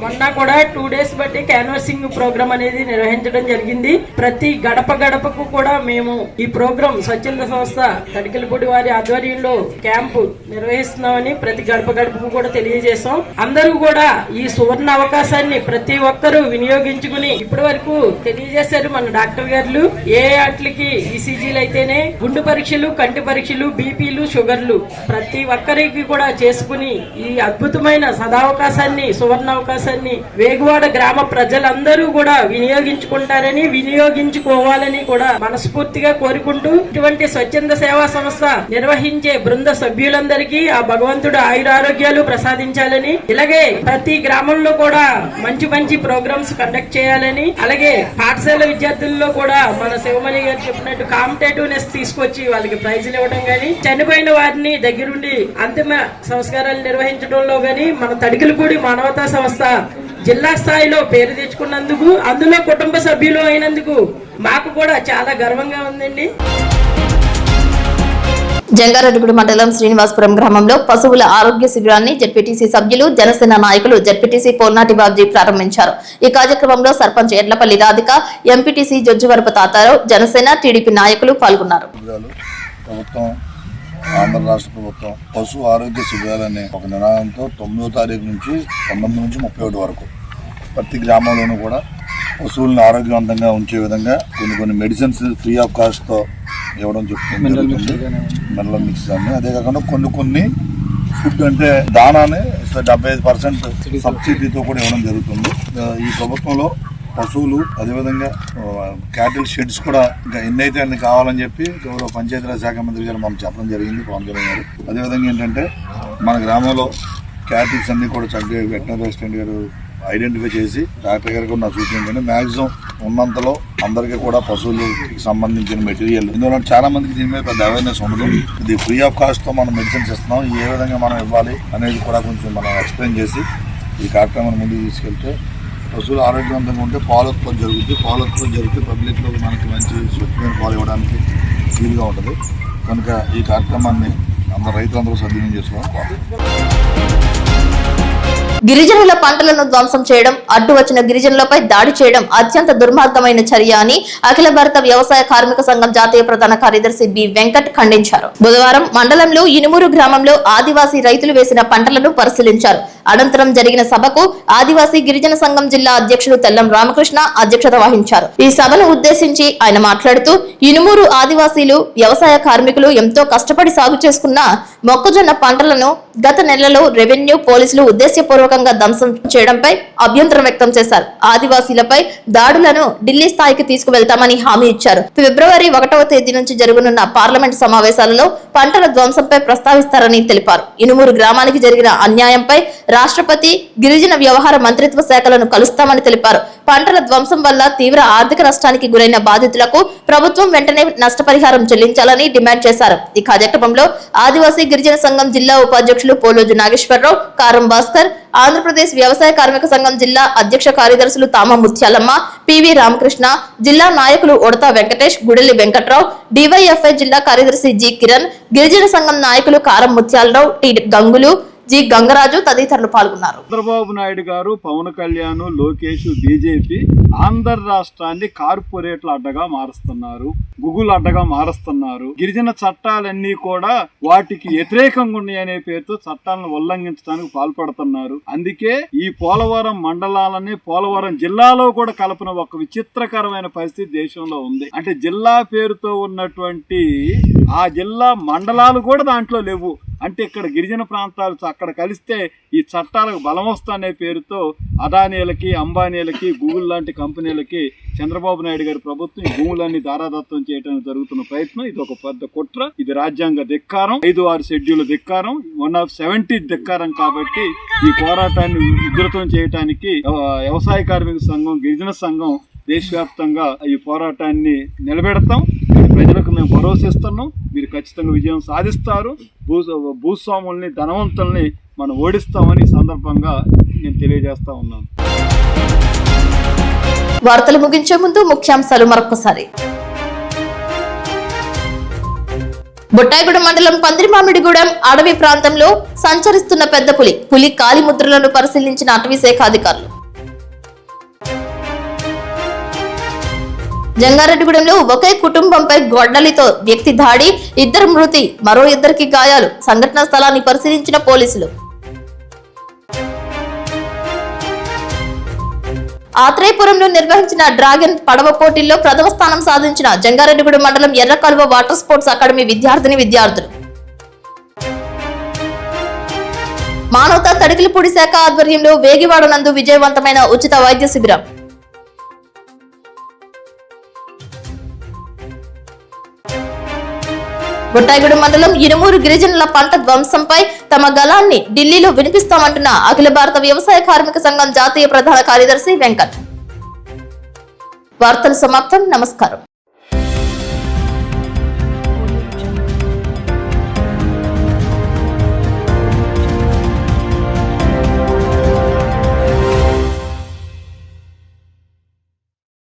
మొన్న కూడా 2 days బట్టి క్యాన్వాసింగ్ ప్రోగ్రామ్ అనేది నిర్వహించడం జరిగింది. ప్రతి గడప గడపకు కూడా మేము ఈ ప్రోగ్రాం స్వచ్ఛంద సంస్థ తడికిలపూడి వారి ఆధ్వర్యంలో క్యాంపు నిర్వహిస్తున్నామని ప్రతి గడప గడపకు కూడా తెలియజేశాం. అందరూ కూడా ఈ సువర్ణ అవకాశాన్ని ప్రతి ఒక్కరూ వినియోగించుకుని ఇప్పటి వరకు తెలియజేశారు మన డాక్టర్ గారు. ఏ వాటికి ఈసీజీలు అయితేనే గుండె పరీక్షలు, కంటి పరీక్షలు, బీపీలు, షుగర్లు ప్రతి ఒక్కరికి కూడా చేసుకుని ఈ అద్భుతమైన సదావకాశాన్ని, సువర్ణ అవకాశాన్ని వేగువాడ గ్రామ ప్రజలందరూ కూడా వినియోగించుకుంటారని, వినియోగించి వినియోగించుకోవాలని కూడా మనస్ఫూర్తిగా కోరుకుంటూ ఇటువంటి స్వచ్ఛంద సేవా సంస్థ నిర్వహించే బృంద సభ్యులందరికీ ఆ భగవంతుడు ఆయురారోగ్యాలు ప్రసాదించాలని, ఇలాగే ప్రతి గ్రామంలో కూడా మంచి మంచి ప్రోగ్రామ్స్ కండక్ట్ చేయాలని, అలాగే పాఠశాల విద్యార్థుల్లో కూడా మన శివమణి గారు చెప్పినట్టు కాంపిటేటివ్నెస్ తీసుకొచ్చి వాళ్ళకి ప్రైజులు ఇవ్వడం గానీ, చనిపోయిన వారిని దగ్గరుండి అంతిమ సంస్కారాలు నిర్వహించడంలో గానీ మన తడికిలపూడి మానవతా సంస్థ జిల్లా స్థాయిలో పేరు తెచ్చుకున్నందుకు, అందులో కుటుంబ సభ్యులు అయినందుకు మాకు కూడా చాలా గర్వంగా ఉందండి. జంగారెడ్డిగూడెం మండలం శ్రీనివాసపురం గ్రామంలో పశువుల ఆరోగ్య శిబిరాన్ని జెడ్పీటీసీ సభ్యులు, జనసేన నాయకులు జెడ్పీటీసీ పొన్నాటి బాబ్జీ ప్రారంభించారు. ఈ కార్యక్రమంలో సర్పంచ్ ఎడ్లపల్లి రాధిక, ఎంపీటీసీ జొజ్జువరపు తాతారావు, జనసేన, టీడీపీ నాయకులు పాల్గొన్నారు. ఆంధ్ర రాష్ట్ర ప్రభుత్వం పశు ఆరోగ్య శిబిరాలనే ఒక నినాదంతో 9వ తారీఖు నుంచి 19 నుంచి 31 వరకు ప్రతి గ్రామంలోనూ కూడా పశువులను ఆరోగ్యవంతంగా ఉంచే విధంగా కొన్ని మెడిసిన్స్ ఫ్రీ ఆఫ్ కాస్ట్తో ఇవ్వడం జరుగుతుంది. మినరల్ మిక్స్ అని, అదే కాకుండా కొన్ని ఫుడ్ అంటే దానాన్ని 75% సబ్సిడీతో కూడా ఇవ్వడం జరుగుతుంది. ఈ ప్రభుత్వంలో పశువులు అదేవిధంగా క్యాటిల్ షెడ్స్ కూడా ఇంకా ఎన్నైతే అన్ని కావాలని చెప్పి గౌరవ పంచాయతీరాజ్ శాఖ మంత్రి గారు మనం చెప్పడం జరిగింది, పవన్ కళ్యాణ్ గారు. అదేవిధంగా ఏంటంటే మన గ్రామంలో క్యాటిల్స్ అన్ని కూడా చక్కగా వెటనరీ అసిస్టెంట్ గారు ఐడెంటిఫై చేసి డాక్టర్ గారికి నా సూచన ఏంటంటే మ్యాక్సిమం ఉన్నంతలో అందరికీ కూడా పశువులకి సంబంధించిన మెటీరియల్, ఎందుకంటే చాలా మందికి దీని మీద పెద్ద అవేర్నెస్ ఉండదు. ఇది ఫ్రీ ఆఫ్ కాస్ట్తో మనం మెడిసిన్స్ ఇస్తున్నాం, ఏ విధంగా మనం ఇవ్వాలి అనేది కూడా కొంచెం మనం ఎక్స్ప్లెయిన్ చేసి ఈ కార్యక్రమాన్ని ముందుకు తీసుకెళ్తే పశువులు ఆరోగ్యవంతంగా ఉంటే పాల ఉత్పత్తి జరుగుతుంది. పాల ఉత్పత్తి జరిగితే పబ్లిక్లో మనకి మంచి స్వచ్ఛమైన పాలు ఇవ్వడానికి వీలుగా ఉంటుంది. కనుక ఈ కార్యక్రమాన్ని అందరు రైతులందరూ సద్వినియోగం చేసుకోవాలి. గిరిజనుల పంటలను ధ్వంసం చేయడం, అడ్డు వచ్చిన గిరిజనులపై దాడి చేయడం అత్యంత దుర్మార్గమైన చర్య అని అఖిల భారత వ్యవసాయ కార్మిక సంఘం జాతీయ ప్రధాన కార్యదర్శి బి వెంకట్ ఖండించారు. బుధవారం మండలంలో ఇనుమూరు గ్రామంలో ఆదివాసీ రైతులు వేసిన పంటలను పరిశీలించారు. అనంతరం జరిగిన సభకు ఆదివాసీ గిరిజన సంఘం జిల్లా అధ్యక్షుడు తెల్లం రామకృష్ణ అధ్యక్షత వహించారు. ఈ సభను ఉద్దేశించి ఆయన మాట్లాడుతూ, ఇనుమూరు ఆదివాసీలు వ్యవసాయ కార్మికులు ఎంతో కష్టపడి సాగు చేసుకున్న మొక్కజొన్న పంటలను గత నెలలో రెవెన్యూ పోలీసులు ఉద్దేశపూర్వకంగా ధ్వంసం చేయడంపై అభ్యంతరం వ్యక్తం చేశారు. ఆదివాసీలపై దాడులను ఢిల్లీ స్థాయికి తీసుకువెళ్తామని హామీ ఇచ్చారు. ఫిబ్రవరి 1వ తేదీ నుంచి జరగనున్న పార్లమెంట్ సమావేశాలలో పంటల ధ్వంసంపై ప్రస్తావిస్తారని తెలిపారు. ఇనుమూరు గ్రామానికి జరిగిన అన్యాయంపై రాష్ట్రపతి, గిరిజన వ్యవహార మంత్రిత్వ శాఖలను కలుస్తామని తెలిపారు. పంటల ధ్వంసం వల్ల తీవ్ర ఆర్థిక నష్టానికి గురైన బాధితులకు ప్రభుత్వం వెంటనే నష్టపరిహారం చెల్లించాలని డిమాండ్ చేశారు. ఈ కార్యక్రమంలో ఆదివాసీ గిరిజన సంఘం జిల్లా ఉపాధ్యక్షులు పోలోజు నాగేశ్వరరావు, కారం భాస్కర్, ఆంధ్రప్రదేశ్ వ్యవసాయ కార్మిక సంఘం జిల్లా అధ్యక్ష కార్యదర్శులు తామ ముత్యాలమ్మ, పివి రామకృష్ణ, జిల్లా నాయకులు ఉడతా వెంకటేష్, గుడెల్లి వెంకట్రావు, డివైఎఫ్ఐ జిల్లా కార్యదర్శి జి కిరణ్, గిరిజన సంఘం నాయకులు కారం ముత్యాలరావు, టి గంగులు, జి గంగరాజు తదితరులు పాల్గొన్నారు. చంద్రబాబు నాయుడు గారు, పవన్ కళ్యాణ్, లోకేష్, బీజేపీ ఆంధ్ర రాష్ట్రాన్ని కార్పొరేట్ల అడ్డగా మారుస్తున్నారు, గూగుల్ అడ్డగా మారుస్తున్నారు. గిరిజన చట్టాలన్నీ కూడా వాటికి వ్యతిరేకంగా ఉన్నాయనే పేరుతో చట్టాలను ఉల్లంఘించడానికి పాల్పడుతున్నారు. అందుకే ఈ పోలవరం మండలాలని పోలవరం జిల్లాలో కూడా కలపన ఒక విచిత్రకరమైన పరిస్థితి దేశంలో ఉంది. అంటే జిల్లా పేరుతో ఉన్నటువంటి ఆ జిల్లా మండలాలు కూడా దాంట్లో లేవు. అంటే ఇక్కడ గిరిజన ప్రాంతాలు అక్కడ కలిస్తే ఈ చట్టాలకు బలం వస్తానే పేరుతో అదానీలకి, అంబానీలకి, గూగుల్ లాంటి కంపెనీలకి చంద్రబాబు నాయుడు గారి ప్రభుత్వం ఈ భూములన్నీ దారాదత్తం చేయడానికి జరుగుతున్న ప్రయత్నం. ఇది ఒక పెద్ద కుట్ర, ఇది రాజ్యాంగ ధిక్కారం, 5-6 షెడ్యూల్ ధిక్కారం, 1/70 ధిక్కారం. కాబట్టి ఈ పోరాటాన్ని ఉధృతం చేయడానికి వ్యవసాయ కార్మిక సంఘం, గిరిజన సంఘం దేశవ్యాప్తంగా ఈ పోరాటాన్ని నిలబెడతాం. ప్రజలకు మేము భరోసిస్తున్నాం, మీరు ఖచ్చితంగా విజయం సాధిస్తారు. భూస్వాముల్ని, ధనవంతుల్ని మనం ఓడిస్తామని సందర్భంగా నేను తెలియజేస్తా ఉన్నాను. వార్తలు ముగించే ముందు ముఖ్యాంశాలు మరొకసారి. బుట్టాయిగూడెం మండలం పందిరిమామిడిగూడెం అడవి ప్రాంతంలో సంచరిస్తున్న పెద్ద పులి కాలి ముద్రలను పరిశీలించిన అటవీ శాఖ అధికారులు. జంగారెడ్డిగూడెంలో ఒకే కుటుంబంపై గొడ్డలితో వ్యక్తి దాడి, 2 మృతి, మరో 2కి గాయాలు. సంఘటనా స్థలాన్ని పరిశీలించిన పోలీసులు. ఆత్రేయపురంలో నిర్వహించిన డ్రాగన్ పడవ పోటీల్లో ప్రథమ స్థానం సాధించిన జంగారెడ్డిగూడెం మండలం ఎర్రకాలువ వాటర్ స్పోర్ట్స్ అకాడమీ విద్యార్థులు. మానవతా తడికిలపూడి శాఖ ఆధ్వర్యంలో వేగివాడ నందు విజయవంతమైన ఉచిత వైద్య శిబిరం. బుట్టాయిగూడెం మండలం ఇనుమూరు గిరిజనుల పంట ధ్వంసంపై తమ గళాన్ని ఢిల్లీలో వినిపిస్తామంటున్న అఖిల భారత వ్యవసాయ కార్మిక సంఘం జాతీయ ప్రధాన కార్యదర్శి వెంకట్. వార్తలు సమాప్తం. నమస్కారం.